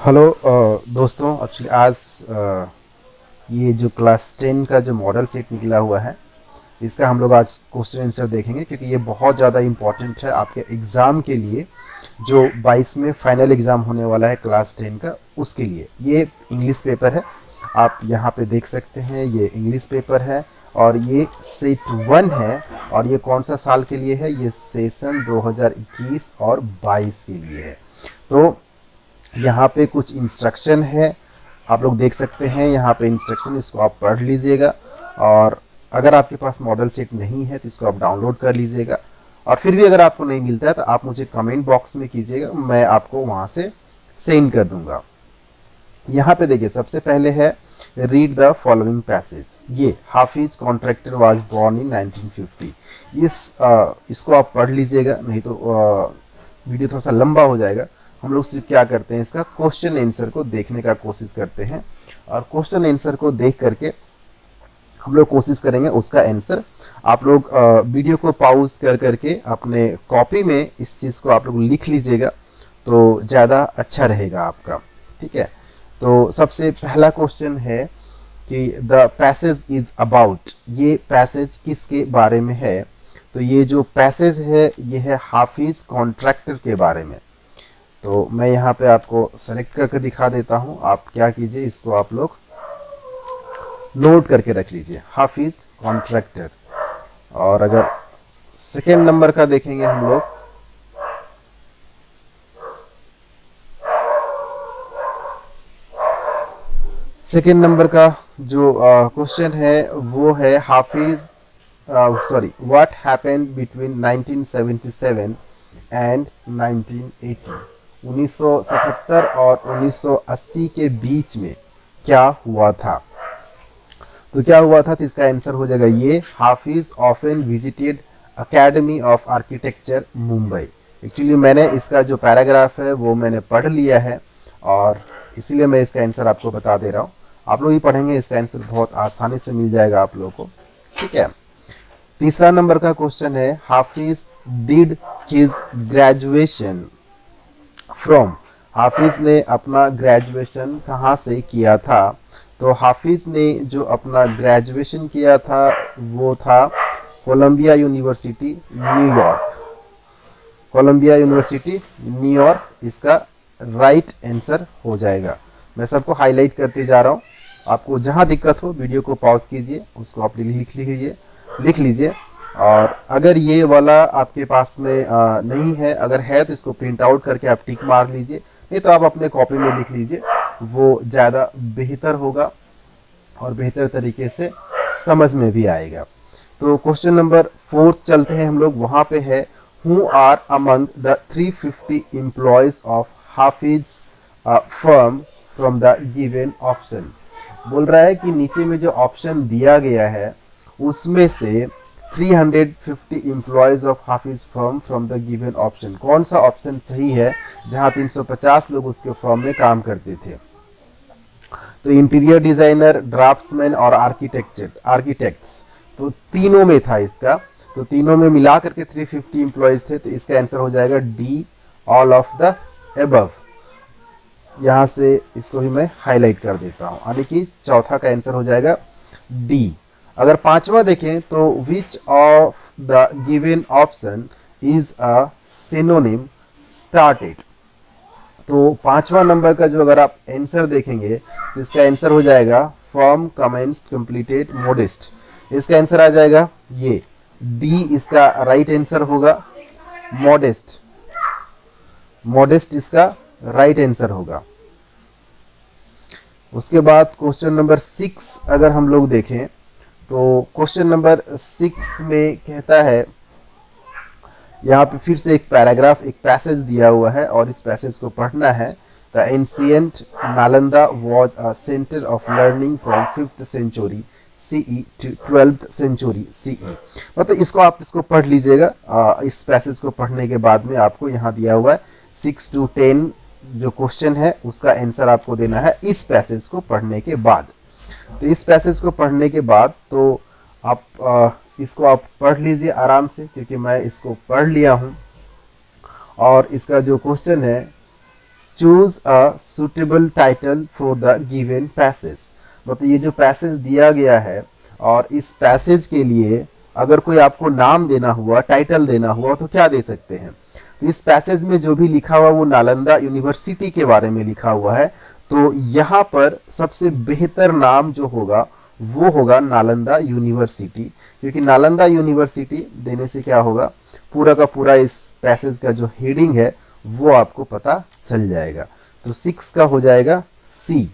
Hello दोस्तों, actually आज ये जो क्लास 10 का जो मॉडल सेट निकला हुआ है, इसका हम लोग आज क्वेश्चन आंसर देखेंगे क्योंकि ये बहुत ज़्यादा इम्पॉर्टेंट है आपके एग्ज़ाम के लिए जो 22 में फाइनल एग्ज़ाम होने वाला है क्लास 10 का। उसके लिए ये इंग्लिश पेपर है, आप यहाँ पे देख सकते हैं। ये इंग्लिश पेपर है और ये सेट 1 है। और ये कौन सा साल के लिए है? ये सेशन 2021 और 22 के लिए है। तो यहाँ पे कुछ इंस्ट्रक्शन है, आप लोग देख सकते हैं यहाँ पे इंस्ट्रक्शन, इसको आप पढ़ लीजिएगा। और अगर आपके पास मॉडल सेट नहीं है तो इसको आप डाउनलोड कर लीजिएगा। और फिर भी अगर आपको नहीं मिलता है तो आप मुझे कमेंट बॉक्स में कीजिएगा, मैं आपको वहाँ से सेंड कर दूंगा। यहाँ पे देखिए, सबसे पहले है रीड द फॉलोइंग पैसेज। ये हाफिज कॉन्ट्रैक्टर वाज बॉर्न इन 1950। इसको आप पढ़ लीजिएगा, नहीं तो वीडियो थोड़ा सा लंबा हो जाएगा। हम लोग सिर्फ क्या करते हैं, इसका क्वेश्चन आंसर को देखने का कोशिश करते हैं और क्वेश्चन आंसर को देख करके हम लोग कोशिश करेंगे उसका आंसर। आप लोग वीडियो को पॉज कर करके अपने कॉपी में इस चीज़ को आप लोग लिख लीजिएगा तो ज़्यादा अच्छा रहेगा आपका। ठीक है, तो सबसे पहला क्वेश्चन है कि द पैसेज इज अबाउट। ये पैसेज किसके बारे में है? तो ये जो पैसेज है ये है हाफिज कॉन्ट्रैक्टर के बारे में। तो मैं यहाँ पे आपको सेलेक्ट करके दिखा देता हूँ। आप क्या कीजिए, इसको आप लोग नोट करके रख लीजिए, हाफिज कॉन्ट्रैक्टर। और अगर सेकेंड नंबर का देखेंगे हम लोग, सेकेंड नंबर का जो क्वेश्चन है वो है हाफिज व्हाट हैपेंड बिटवीन 1977 एंड 1980। 1977 और 1980 के बीच में क्या हुआ था? तो क्या हुआ था, तो इसका आंसर हो जाएगा ये, Hafiz often visited academy of architecture Mumbai. Actually मैंने इसका जो पैराग्राफ है वो मैंने पढ़ लिया है और इसीलिए मैं इसका आंसर आपको बता दे रहा हूँ। आप लोग भी पढ़ेंगे, इसका आंसर बहुत आसानी से मिल जाएगा आप लोगों को। ठीक है, तीसरा नंबर का क्वेश्चन है हाफिज डिड हिज ग्रेजुएशन फ्रॉम। हाफिज ने अपना ग्रेजुएशन कहाँ से किया था? तो हाफिज ने जो अपना ग्रेजुएशन किया था वो था Columbia University New York. Columbia University New York इसका राइट आंसर हो जाएगा। मैं सबको हाईलाइट करते जा रहा हूँ, आपको जहाँ दिक्कत हो वीडियो को पॉज कीजिए, उसको आप लिख लीजिए। और अगर ये वाला आपके पास में नहीं है, अगर है तो इसको प्रिंट आउट करके आप टिक मार लीजिए, नहीं तो आप अपने कॉपी में लिख लीजिए, वो ज़्यादा बेहतर होगा और बेहतर तरीके से समझ में भी आएगा। तो क्वेश्चन नंबर 4 चलते हैं हम लोग, वहाँ पे है who are among the 350 employees of Hafiz firm from the given option. बोल रहा है कि नीचे में जो ऑप्शन दिया गया है उसमें से 350 employees of Hafiz firm from the given option, कौन सा ऑप्शन सही है जहां 350 लोग उसके फर्म में काम करते थे? तो इंटीरियर डिजाइनर, ड्राफ्ट्समैन और आर्किटेक्ट्स, तो तीनों में था इसका। तो तीनों में मिला करके 350 एम्प्लॉयज थे, तो इसका आंसर हो जाएगा D, all of the above. यहां से इसको भी मैं हाईलाइट कर देता हूं, यानी कि चौथा का आंसर हो जाएगा डी। अगर पांचवा देखें तो विच of the given option is a synonym started. तो पांचवा नंबर का जो अगर आप आंसर देखेंगे तो इसका आंसर हो जाएगा फॉर्म कमेंस्ड कंप्लीटेड मोडेस्ट। इसका आंसर आ जाएगा ये डी, इसका राइट आंसर होगा मॉडेस्ट। मॉडेस्ट इसका राइट आंसर होगा। उसके बाद क्वेश्चन नंबर 6 अगर हम लोग देखें तो क्वेश्चन नंबर 6 में कहता है, यहाँ पे फिर से एक पैराग्राफ, एक पैसेज दिया हुआ है और इस पैसेज को पढ़ना है। The ancient Nalanda was a centre of learning from 5th century CE to 12th century CE। मतलब इसको पढ़ लीजिएगा। इस पैसेज को पढ़ने के बाद में आपको यहाँ दिया हुआ है 6 to 10 जो क्वेश्चन है उसका आंसर आपको देना है इस पैसेज को पढ़ने के बाद। तो इस पैसेज को पढ़ने के बाद तो आप इसको आप पढ़ लीजिए आराम से, क्योंकि मैं इसको पढ़ लिया हूँ। और इसका जो क्वेश्चन है choose a suitable title for the given passage. मतलब ये जो पैसेज दिया गया है और इस पैसेज के लिए अगर कोई आपको नाम देना हुआ, टाइटल देना हुआ, तो क्या दे सकते हैं। तो इस पैसेज में जो भी लिखा हुआ वो नालंदा यूनिवर्सिटी के बारे में लिखा हुआ है, तो यहाँ पर सबसे बेहतर नाम जो होगा वो होगा नालंदा यूनिवर्सिटी, क्योंकि नालंदा यूनिवर्सिटी देने से क्या होगा, पूरा का पूरा इस पैसेज का जो हेडिंग है वो आपको पता चल जाएगा। तो 6 का हो जाएगा सी।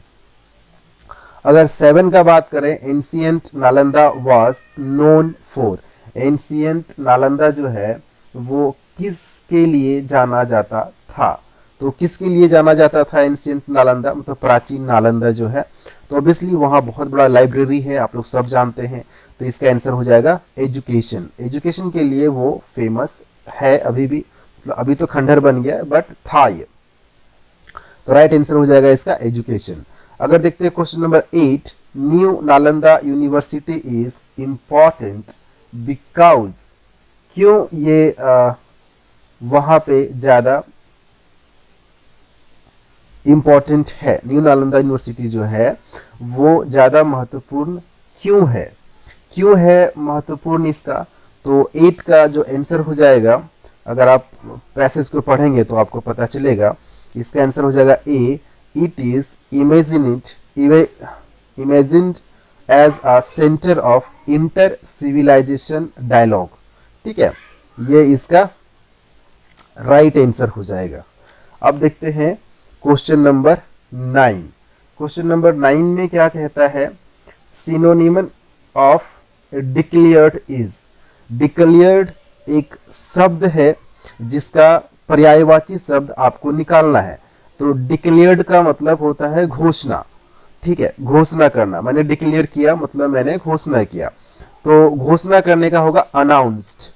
अगर 7 का बात करें, ancient Nalanda was known for. Ancient Nalanda जो है वो किसके लिए जाना जाता था। तो किसके लिए जाना जाता था एंशियंट नालंदा, मतलब प्राचीन नालंदा जो है, तो ऑब्वियसली वहाँ बहुत बड़ा लाइब्रेरी है, आप लोग सब जानते हैं। तो इसका आंसर हो जाएगा एजुकेशन। एजुकेशन के लिए वो फेमस है अभी भी, मतलब अभी तो खंडहर बन गया है बट था ये। तो राइट आंसर हो जाएगा इसका एजुकेशन। अगर देखते हैं question number 8, new Nalanda university is important because. क्यों ये वहां पे ज्यादा इंपॉर्टेंट है, न्यू नालंदा यूनिवर्सिटी जो है वो ज्यादा महत्वपूर्ण क्यों है, क्यों है महत्वपूर्ण इसका। तो 8 का जो आंसर हो जाएगा, अगर आप पैसेज को पढ़ेंगे तो आपको पता चलेगा, इसका आंसर हो जाएगा A, it is imagined as a centre of inter civilization dialogue. ठीक है, ये इसका राइट आंसर हो जाएगा। अब देखते हैं क्वेश्चन नंबर 9। क्वेश्चन नंबर 9 में क्या कहता है, synonym of declared is. Declared एक शब्द है जिसका पर्यायवाची शब्द आपको निकालना है। तो डिक्लेयर्ड का मतलब होता है घोषणा। ठीक है, घोषणा करना, मैंने डिक्लेयर किया मतलब मैंने घोषणा किया। तो घोषणा करने का होगा अनाउंस्ड।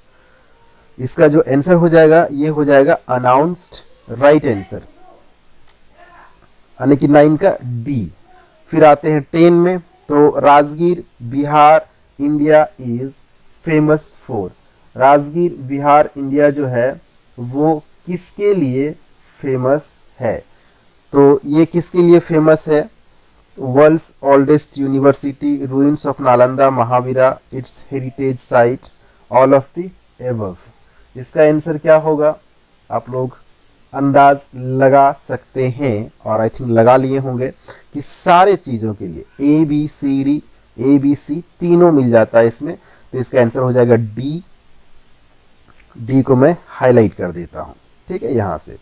इसका जो आंसर हो जाएगा ये हो जाएगा अनाउंस्ड, राइट आंसर, यानी कि 9 का डी। फिर आते हैं 10 में, तो Rajgir Bihar India is famous for. Rajgir Bihar India जो है वो किसके लिए फेमस है। तो ये किसके लिए फेमस है, world's oldest university, ruins of Nalanda Mahavira, its heritage site, all of the above. इसका आंसर क्या होगा, आप लोग अंदाज लगा सकते हैं और आई थिंक लगा लिए होंगे कि सारे चीज़ों के लिए ए बी सी तीनों मिल जाता है इसमें। तो इसका आंसर हो जाएगा डी। डी को मैं हाईलाइट कर देता हूं, ठीक है, यहां से।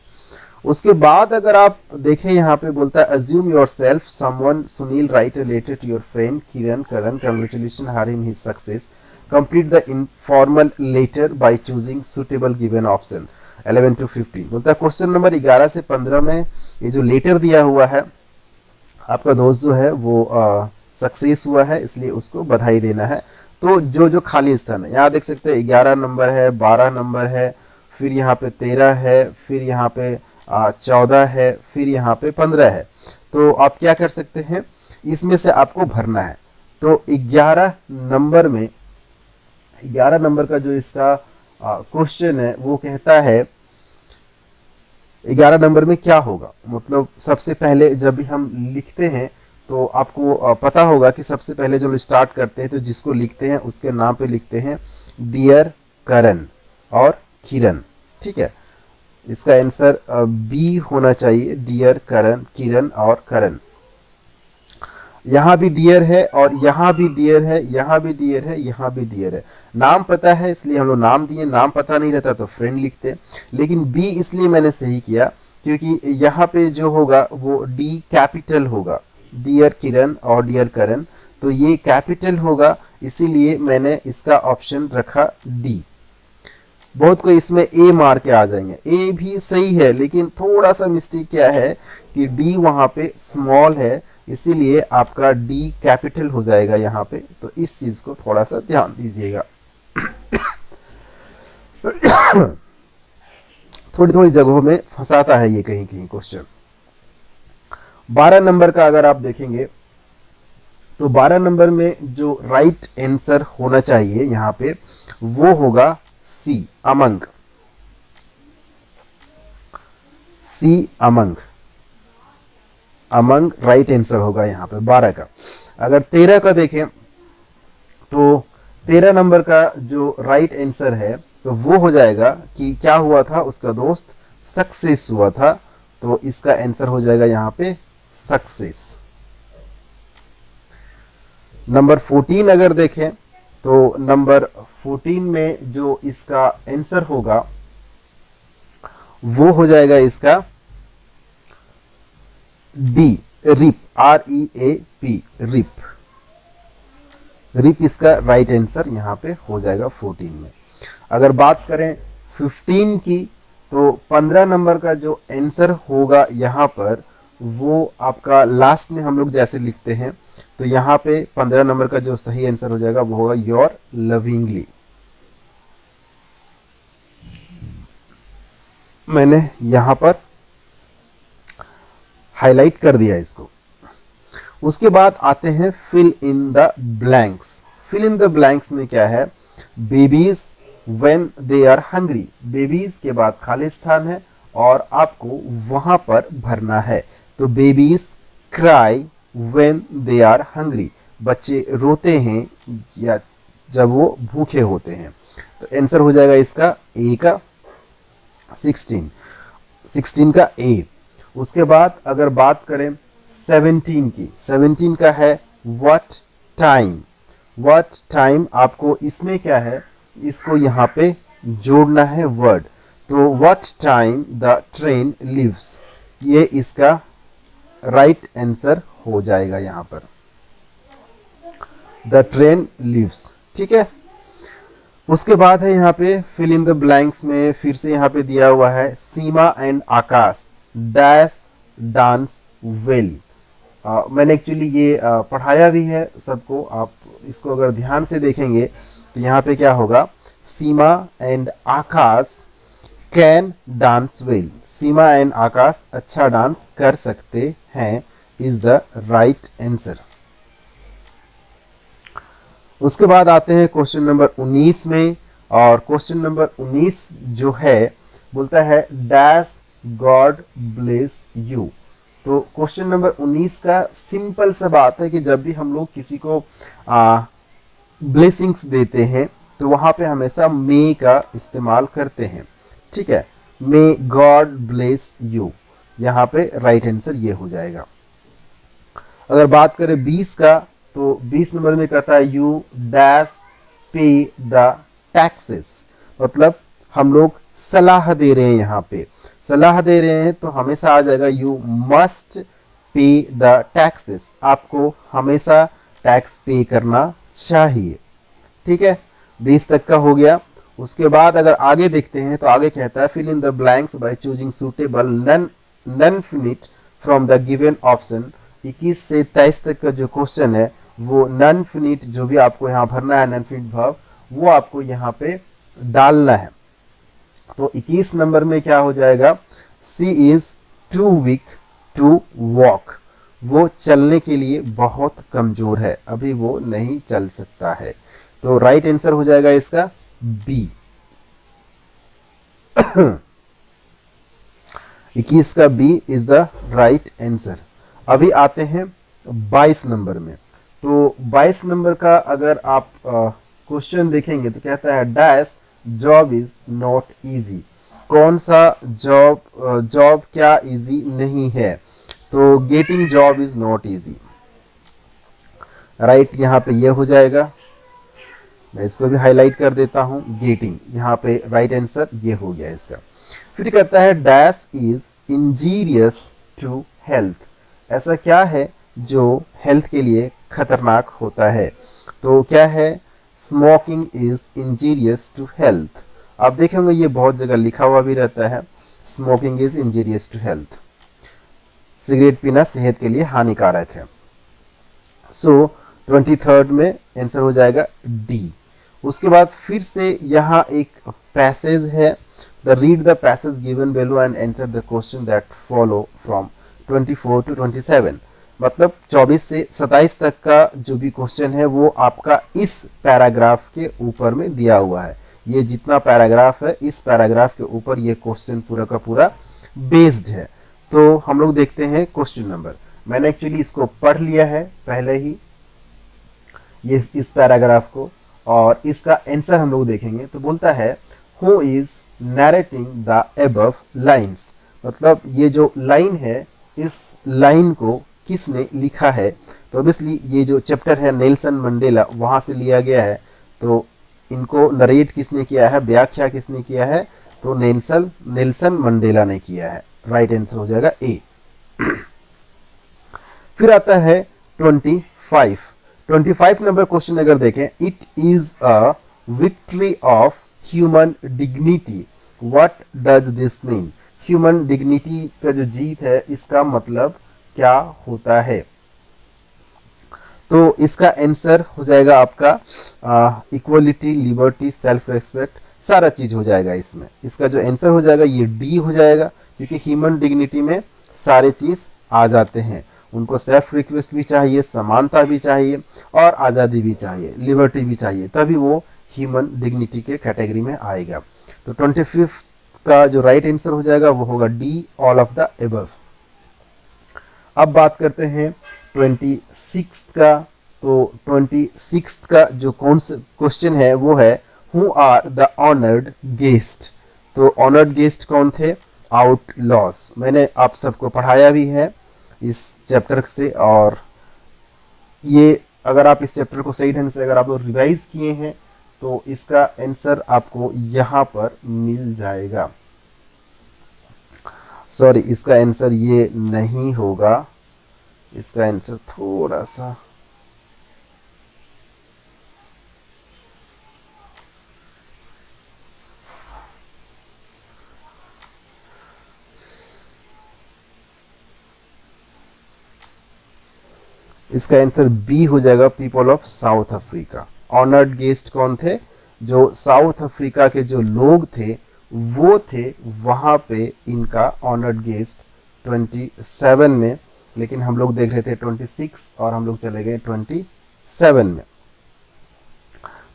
उसके बाद अगर आप देखें यहाँ पे बोलता है assume yourself someone Sunil write a letter to your friend Kiran Karan congratulation her him his success complete the informal letter by choosing suitable given option 11 to 15। बोलता है क्वेश्चन नंबर 11 से 15 में ये जो लेटर दिया हुआ है, आपका दोस्त जो है वो सक्सेस हुआ है इसलिए उसको बधाई देना है। तो जो जो खाली स्थान है यहाँ देख सकते हैं, 11 नंबर है, 12 नंबर है, फिर यहाँ पे 13 है, फिर यहाँ पे 14 है, फिर यहाँ पे 15 है। तो आप क्या कर सकते हैं, इसमें से आपको भरना है। तो 11 नंबर में, 11 नंबर का जो इसका क्वेश्चन है वो कहता है 11 नंबर में क्या होगा। मतलब सबसे पहले जब भी हम लिखते हैं तो आपको पता होगा कि सबसे पहले जो स्टार्ट करते हैं तो जिसको लिखते हैं उसके नाम पे लिखते हैं डियर करण और किरण। ठीक है, इसका आंसर बी होना चाहिए, डियर करण, किरण और करण। यहाँ भी डियर है और यहाँ भी डियर है, यहाँ भी डियर है, यहाँ भी डियर है। नाम पता है इसलिए हम लोग नाम दिए, नाम पता नहीं रहता तो फ्रेंड लिखते। लेकिन बी इसलिए मैंने सही किया क्योंकि यहाँ पे जो होगा वो डी कैपिटल होगा, डियर किरण और डियर करण, तो ये कैपिटल होगा, इसीलिए मैंने इसका ऑप्शन रखा डी। बहुत कोई इसमें ए मार के आ जाएंगे, ए भी सही है लेकिन थोड़ा सा मिस्टेक क्या है कि डी वहां पे स्मॉल है, इसीलिए आपका डी कैपिटल हो जाएगा यहाँ पे। तो इस चीज को थोड़ा सा ध्यान दीजिएगा। थोड़ी थोड़ी जगहों में फंसाता है ये कहीं कहीं क्वेश्चन। 12 नंबर का अगर आप देखेंगे तो 12 नंबर में जो राइट आंसर होना चाहिए यहाँ पे वो होगा सी अमंग। सी अमंग, अमंग राइट आंसर होगा यहाँ पे 12 का। अगर 13 का देखें तो 13 नंबर का जो राइट आंसर है तो वो हो जाएगा कि क्या हुआ था, उसका दोस्त सक्सेस हुआ था, तो इसका आंसर हो जाएगा यहाँ पे सक्सेस। नंबर 14 अगर देखें तो नंबर 14 में जो इसका आंसर होगा वो हो जाएगा इसका D, reap, REAP, reap. Reap इसका राइट आंसर यहां पे हो जाएगा 14 में। अगर बात करें 15 की तो 15 नंबर का जो आंसर होगा यहां पर वो आपका लास्ट में हम लोग जैसे लिखते हैं, तो यहाँ पे 15 नंबर का जो सही आंसर हो जाएगा वो होगा योर लविंगली। मैंने यहां पर हाईलाइट कर दिया इसको। उसके बाद आते हैं fill in the blanks. Fill in the blanks में क्या है, babies when they are hungry, babies के बाद खाली स्थान है और आपको वहां पर भरना है। तो babies cry when they are hungry, बच्चे रोते हैं या जब वो भूखे होते हैं। तो आंसर हो जाएगा इसका ए का 16 का ए। उसके बाद अगर बात करें 17 की, 17 का है व्हाट टाइम। व्हाट टाइम आपको इसमें क्या है, इसको यहाँ पे जोड़ना है वर्ड, तो what time the train leaves, ये इसका राइट आंसर हो जाएगा यहाँ पर, द ट्रेन लीव्स। ठीक है। उसके बाद है यहाँ पे फिल इन द ब्लैंक्स में फिर से यहाँ पे दिया हुआ है Seema and Akash dash dance well. मैंने एक्चुअली ये पढ़ाया भी है सबको, आप इसको अगर ध्यान से देखेंगे तो यहाँ पे क्या होगा, Seema and Akash can dance well, Seema and Akash अच्छा डांस कर सकते हैं, इज द राइट आंसर। उसके बाद आते हैं क्वेश्चन नंबर 19 में, और क्वेश्चन नंबर 19 जो है बोलता है डैश गॉड ब्लेस यू। तो क्वेश्चन नंबर 19 का सिंपल सा बात है कि जब भी हम लोग किसी को ब्लेसिंग्स देते हैं तो वहां पे हमेशा मे का इस्तेमाल करते हैं। ठीक है, मे गॉड ब्लेस यू, यहाँ पे राइट आंसर ये हो जाएगा। अगर बात करें 20 का तो 20 नंबर में कहता है यू डैश पे द टैक्सेस, मतलब हम लोग सलाह दे रहे हैं, यहाँ पे सलाह दे रहे हैं तो हमेशा आ जाएगा you must pay the taxes, आपको हमेशा टैक्स पे करना चाहिए। ठीक है, 20 तक का हो गया। उसके बाद अगर आगे देखते हैं तो आगे कहता है fill in the blanks by choosing suitable non finite from the given option. 21 से 23 तक का जो क्वेश्चन है वो नॉन फिनिट, जो भी आपको यहाँ भरना है नॉन फिनिट वर्ब, वो आपको यहाँ पे डालना है। तो 21 नंबर में क्या हो जाएगा, she is too weak to walk, वो चलने के लिए बहुत कमजोर है, अभी वो नहीं चल सकता है। तो राइट आंसर हो जाएगा इसका बी। 21 का B is the right answer. अभी आते हैं 22 नंबर में। तो 22 नंबर का अगर आप क्वेश्चन देखेंगे तो कहता है dash job is not easy, कौन सा जॉब क्या इजी नहीं है, तो getting job is not easy, right यहाँ पे ये हो जाएगा। मैं इसको भी हाईलाइट कर देता हूं, गेटिंग, यहाँ पे राइट आंसर ये हो गया इसका। फिर कहता है dash is injurious to health, ऐसा क्या है जो हेल्थ के लिए खतरनाक होता है, तो क्या है, smoking is injurious to health. आप देखेंगे ये बहुत जगह लिखा हुआ भी रहता है, smoking is injurious to health, cigarette पीना सेहत के लिए हानिकारक है। सो 23rd में आंसर हो जाएगा डी। उसके बाद फिर से यहाँ एक पैसेज है, the read the passage given below and answer the question that follow from 24 to 27, मतलब 24 से 27 तक का जो भी क्वेश्चन है वो आपका इस पैराग्राफ के ऊपर में दिया हुआ है। ये जितना पैराग्राफ है इस पैराग्राफ के ऊपर ये क्वेश्चन पूरा का पूरा बेस्ड है। तो हम लोग देखते हैं क्वेश्चन नंबर, मैंने एक्चुअली इसको पढ़ लिया है पहले ही, ये इस पैराग्राफ को, और इसका आंसर हम लोग देखेंगे। तो बोलता है who is narrating the above lines, मतलब ये जो लाइन है इस लाइन को किसने लिखा है। तो ऑब्वियसली ये जो चैप्टर है नेल्सन मंडेला वहां से लिया गया है, तो इनको नरेट किसने किया है, व्याख्या किसने किया है, तो नेल्सन मंडेला ने किया है। राइट आंसर हो जाएगा ए। फिर आता है 25 नंबर क्वेश्चन अगर देखें, it is a victory of human dignity, what does this mean. Human dignity का जो जीत है इसका मतलब क्या होता है। तो इसका आंसर हो जाएगा आपका इक्वलिटी, लिबर्टी, सेल्फ रेस्पेक्ट, सारा चीज हो जाएगा इसमें। इसका जो आंसर हो जाएगा ये डी हो जाएगा, क्योंकि ह्यूमन डिग्निटी में सारे चीज आ जाते हैं। उनको सेल्फ रिक्वेस्ट भी चाहिए, समानता भी चाहिए और आज़ादी भी चाहिए, लिबर्टी भी चाहिए, तभी वो ह्यूमन डिग्निटी के कैटेगरी में आएगा। तो 25 का जो राइट आंसर हो जाएगा वो होगा D, all of the above. अब बात करते हैं 26 का। तो 26 का जो कौन सा क्वेश्चन है वो है who are the honoured guest. तो ऑनर्ड गेस्ट कौन थे, आउटलॉस। मैंने आप सबको पढ़ाया भी है इस चैप्टर से, और ये अगर आप इस चैप्टर को सही ढंग से अगर आप लोग रिवाइज किए हैं तो इसका आंसर आपको यहाँ पर मिल जाएगा। सॉरी, इसका आंसर ये नहीं होगा, इसका आंसर थोड़ा सा इसका आंसर बी हो जाएगा, people of south Africa. Honoured guest कौन थे, जो साउथ अफ्रीका के जो लोग थे वो थे वहां पे इनका ऑनर्ड गेस्ट 27 में, लेकिन हम लोग देख रहे थे 26 और हम लोग चले गए 27 में।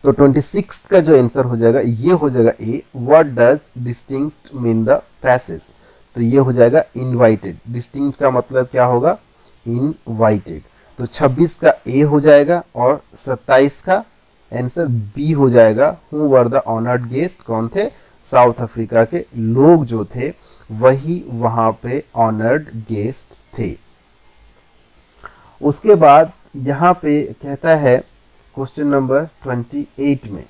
तो 26 का जो आंसर हो जाएगा ये हो जाएगा A, what does distinct mean the passage. तो ये हो जाएगा इनवाइटेड। डिस्टिंक्ट का मतलब क्या होगा, इनवाइटेड। तो 26 का ए हो जाएगा और 27 का आंसर बी हो जाएगा, who were the honoured guest. कौन थे, साउथ अफ्रीका के लोग जो थे वही वहां पे ऑनर्ड गेस्ट थे। उसके बाद यहां पे कहता है क्वेश्चन नंबर 28 में,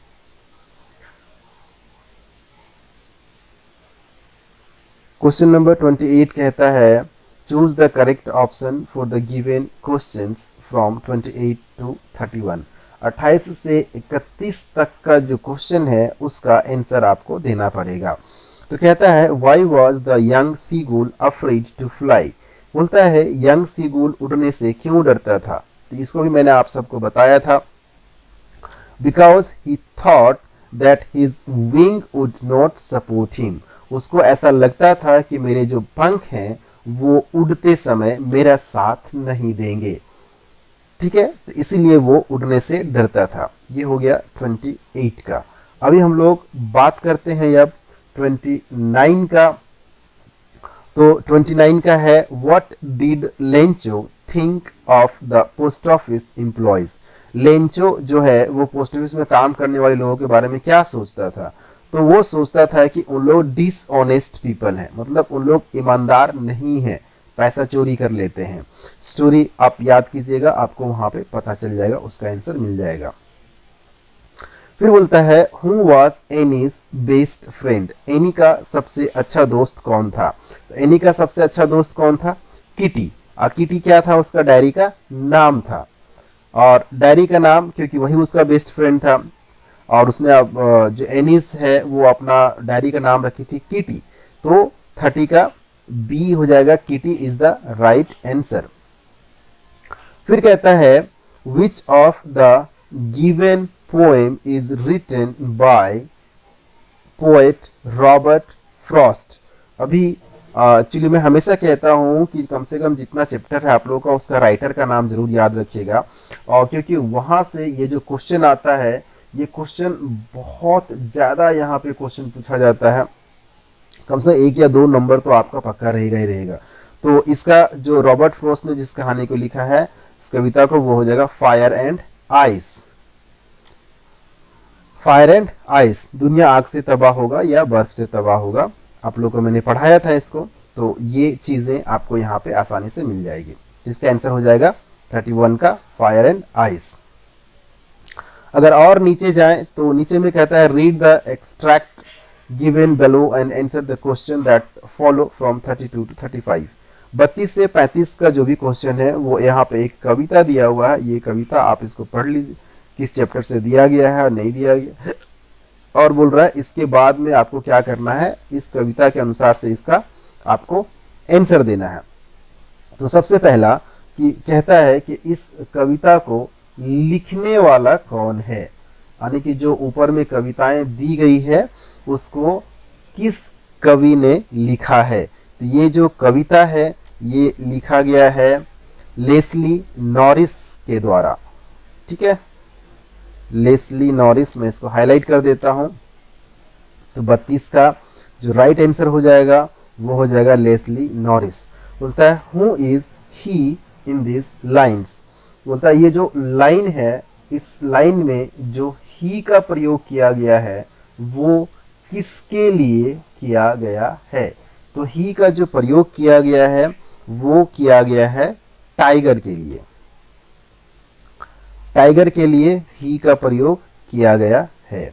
क्वेश्चन नंबर 28 कहता है choose the correct option for the given questions from 28 to 31। 28 से 31 तक का जो क्वेश्चन है उसका आंसर आपको देना पड़ेगा। तो कहता है why was the young seagull afraid to fly. बोलता है यंग सीगुल उड़ने से क्यों डरता था। तो इसको भी मैंने आप सबको बताया था, because he thought that his wing would not support him. उसको ऐसा लगता था कि मेरे जो पंख हैं वो उड़ते समय मेरा साथ नहीं देंगे। ठीक है, तो इसीलिए वो उड़ने से डरता था। ये हो गया 28 का। अभी हम लोग बात करते हैं अब 29 का। तो 29 का है what did Lencho think of the post office employees. Lencho जो है वो पोस्ट ऑफिस में काम करने वाले लोगों के बारे में क्या सोचता था। तो वो सोचता था कि उन लोग डिसऑनेस्ट पीपल हैं, मतलब उन लोग ईमानदार नहीं हैं, पैसा चोरी कर लेते हैं। स्टोरी आप याद कीजिएगा, आपको वहां पे पता चल जाएगा, उसका आंसर मिल जाएगा। फिर बोलता है who was Annie's best friend. Any का सबसे अच्छा दोस्त कौन था। तो एनी का सबसे अच्छा दोस्त कौन था, किटी। और किटी क्या था, उसका डायरी का नाम था, और डायरी का नाम क्योंकि वही उसका बेस्ट फ्रेंड था, और उसने जो एनिस है वो अपना डायरी का नाम रखी थी किटी। तो 30 का बी हो जाएगा, Kitty is the right answer. फिर कहता है which of the given poem is written by poet Robert Frost. अभी एक्चुअली मैं हमेशा कहता हूं कि कम से कम जितना चैप्टर है आप लोगों का उसका राइटर का नाम जरूर याद रखिएगा, और क्योंकि वहां से ये जो क्वेश्चन आता है ये क्वेश्चन बहुत ज़्यादा यहाँ पे क्वेश्चन पूछा जाता है, कम से 1 या 2 नंबर तो आपका पक्का रहेगा ही रहेगा। तो इसका जो रॉबर्ट फ्रॉस्ट ने जिस कहानी को लिखा है इस कविता को, वो हो जाएगा fire and ice. Fire and ice, दुनिया आग से तबाह होगा या बर्फ से तबाह होगा। आप लोगों को मैंने पढ़ाया था इसको, तो ये चीजें आपको यहाँ पे आसानी से मिल जाएगी। इसका आंसर हो जाएगा 31 का फायर एंड आइस। अगर और नीचे जाएं तो नीचे में कहता है read the extract given below and answer the question that follow from 32 to 35। 32 से 35 का जो भी क्वेश्चन है वो यहाँ पे एक कविता दिया हुआ है। ये कविता आप इसको पढ़ लीजिए, किस चैप्टर से दिया गया है और नहीं दिया गया, और बोल रहा है इसके बाद में आपको क्या करना है, इस कविता के अनुसार से इसका आपको आंसर देना है। तो सबसे पहला कि कहता है कि इस कविता को लिखने वाला कौन है, यानी कि जो ऊपर में कविताएं दी गई है उसको किस कवि ने लिखा है। तो ये जो कविता है ये लिखा गया है लेस्ली नॉरिस के द्वारा। ठीक है, लेस्ली नॉरिस, मैं इसको हाईलाइट कर देता हूं। तो 32 का जो राइट आंसर हो जाएगा वो हो जाएगा लेस्ली नॉरिस। बोलता है who is he in this lines. बोलता है ये जो लाइन है, इस लाइन में जो ही का प्रयोग किया गया है वो किसके लिए किया गया है। तो ही का जो प्रयोग किया गया है वो किया गया है टाइगर के लिए। टाइगर के लिए ही का प्रयोग किया गया है।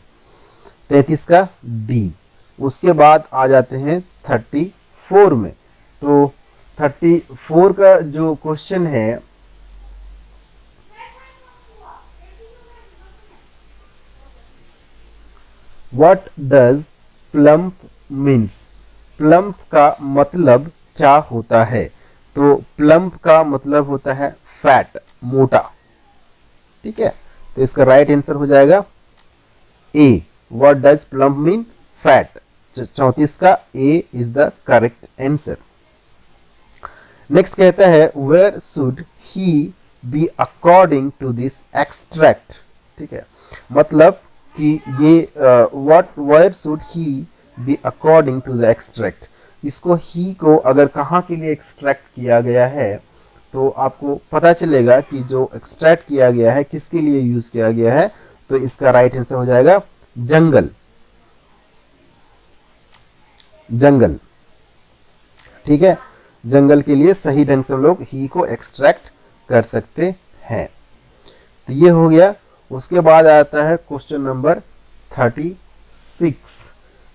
33 का डी। उसके बाद आ जाते हैं 34 में। तो 34 का जो क्वेश्चन है what does plump means. Plump का मतलब क्या होता है। तो प्लम्प का मतलब होता है फैट, मोटा। ठीक है, तो इसका राइट आंसर हो जाएगा A. What does plump mean, fat. 34 का A is the correct answer. Next कहता है where should he be according to this extract. ठीक है, मतलब कि ये where should he be according to the extract. इसको ही को अगर कहाँ के लिए एक्सट्रैक्ट किया गया है तो आपको पता चलेगा कि जो एक्सट्रैक्ट किया गया है किसके लिए यूज किया गया है। तो इसका राइट आंसर हो जाएगा जंगल। जंगल, ठीक है, जंगल के लिए सही ढंग से हम लोग ही को एक्सट्रैक्ट कर सकते हैं। तो ये हो गया। उसके बाद आता है क्वेश्चन नंबर 36।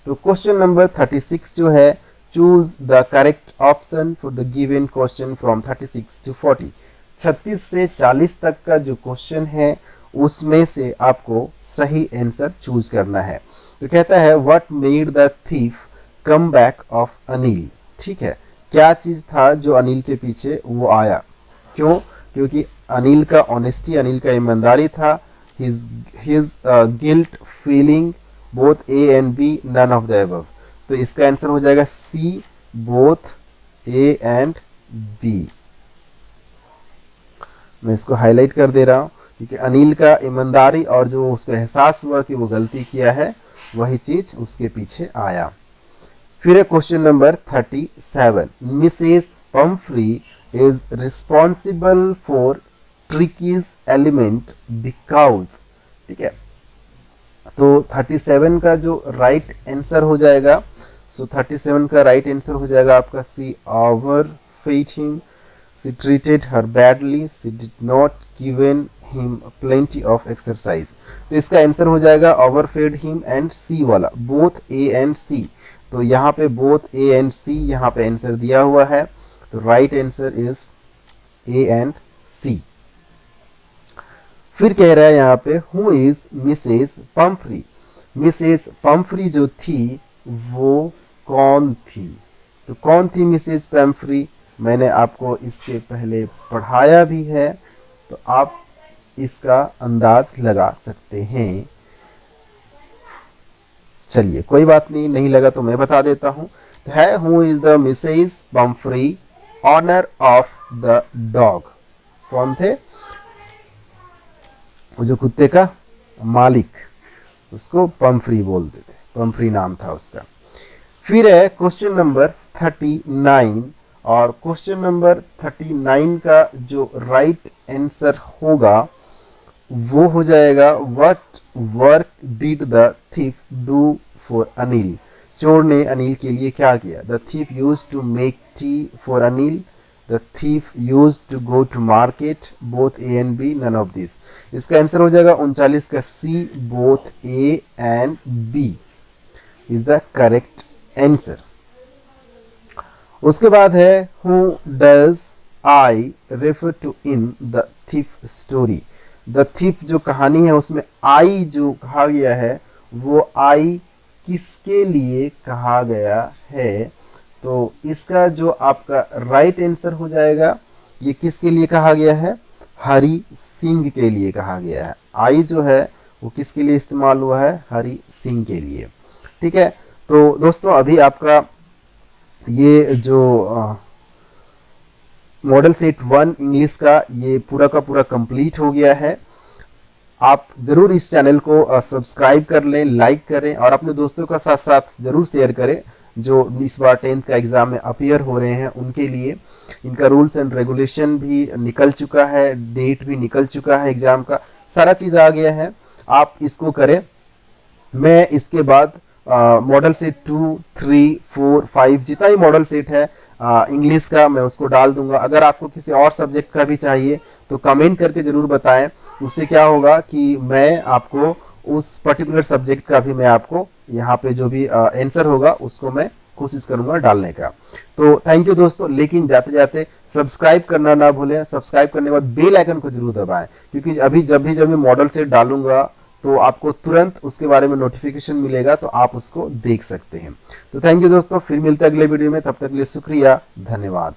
तो क्वेश्चन नंबर 36 जो है choose the correct option for the given question from 36 to 40। 36 से 40 तक का जो क्वेश्चन है उसमें से आपको सही आंसर चूज करना है। तो कहता है what made the thief come back of Anil. ठीक है, क्या चीज था जो अनिल के पीछे वो आया। क्यों? क्योंकि अनिल का ऑनेस्टी, अनिल का ईमानदारी था। his guilt feeling both A and B, none of the above। तो इसका आंसर हो जाएगा C, both A and B। मैं इसको हाईलाइट कर दे रहा हूं क्योंकि अनिल का ईमानदारी और जो उसको एहसास हुआ कि वो गलती किया है वही चीज उसके पीछे आया। फिर है question number 37। Mrs Pomfrey is responsible for ट्रिकीज element because. ठीक है, तो 37 का जो राइट आंसर हो जाएगा, सो 37 का राइट आंसर हो जाएगा आपका सी, overfed him, she treated her badly, she did not given him plenty of exercise। तो इसका आंसर हो जाएगा overfed him एंड C वाला, both A and C। तो यहाँ पे both A and C यहाँ पे आंसर दिया हुआ है। तो right answer is A and C। फिर कह रहा है यहाँ पे who is Mrs Pomfrey. Mrs Pomfrey जो थी वो कौन थी। तो कौन थी मिसेस पम्फ्री, मैंने आपको इसके पहले पढ़ाया भी है, तो आप इसका अंदाज लगा सकते हैं। चलिए कोई बात नहीं, नहीं लगा तो मैं बता देता हूं। तो है who is the Mrs Pumphrey honour of the dog. कौन थे? वो जो कुत्ते का मालिक, उसको पम्फ्री बोलते थे, पम्फ्री नाम था उसका। फिर है क्वेश्चन नंबर 39 और क्वेश्चन नंबर 39 का जो राइट आंसर होगा वो हो जाएगा what work did the thief do for Anil. चोर ने अनिल के लिए क्या किया? The thief use to make tea for Anil, the thief use to go to market, both A and B, none of this. इसका आंसर हो जाएगा 39 का C, both A and B is the correct answer. उसके बाद है who does I refer to in the thief story. The thief जो कहानी है उसमें आई जो कहा गया है वो आई किसके लिए कहा गया है? तो इसका जो आपका राइट आंसर हो जाएगा, ये किसके लिए कहा गया है? हरि सिंह के लिए कहा गया है। आई जो है वो किसके लिए इस्तेमाल हुआ है? हरि सिंह के लिए। ठीक है, तो दोस्तों अभी आपका ये जो मॉडल सेट 1 इंग्लिश का ये पूरा का पूरा कंप्लीट हो गया है। आप जरूर इस चैनल को सब्सक्राइब कर लें, लाइक करें और अपने दोस्तों के साथ साथ जरूर शेयर करें जो इस बार 10th का एग्जाम में अपीयर हो रहे हैं उनके लिए। इनका रूल्स एंड रेगुलेशन भी निकल चुका है, डेट भी निकल चुका है एग्जाम का, सारा चीज आ गया है। आप इसको करें। मैं इसके बाद मॉडल सेट 2, 3, 4, 5 जितना ही मॉडल सेट है इंग्लिश का मैं उसको डाल दूंगा। अगर आपको किसी और सब्जेक्ट का भी चाहिए तो कमेंट करके जरूर बताएं। उससे क्या होगा कि मैं आपको उस पर्टिकुलर सब्जेक्ट का भी मैं आपको यहाँ पे जो भी आंसर होगा उसको मैं कोशिश करूंगा डालने का। तो थैंक यू दोस्तों, लेकिन जाते जाते सब्सक्राइब करना ना भूलें। सब्सक्राइब करने के बाद बेल आइकन को जरूर दबाएं, क्योंकि अभी जब भी मैं मॉडल सेट डालूंगा तो आपको तुरंत उसके बारे में नोटिफिकेशन मिलेगा, तो आप उसको देख सकते हैं। तो थैंक यू दोस्तों, फिर मिलते हैं अगले वीडियो में। तब तक के लिए शुक्रिया, धन्यवाद।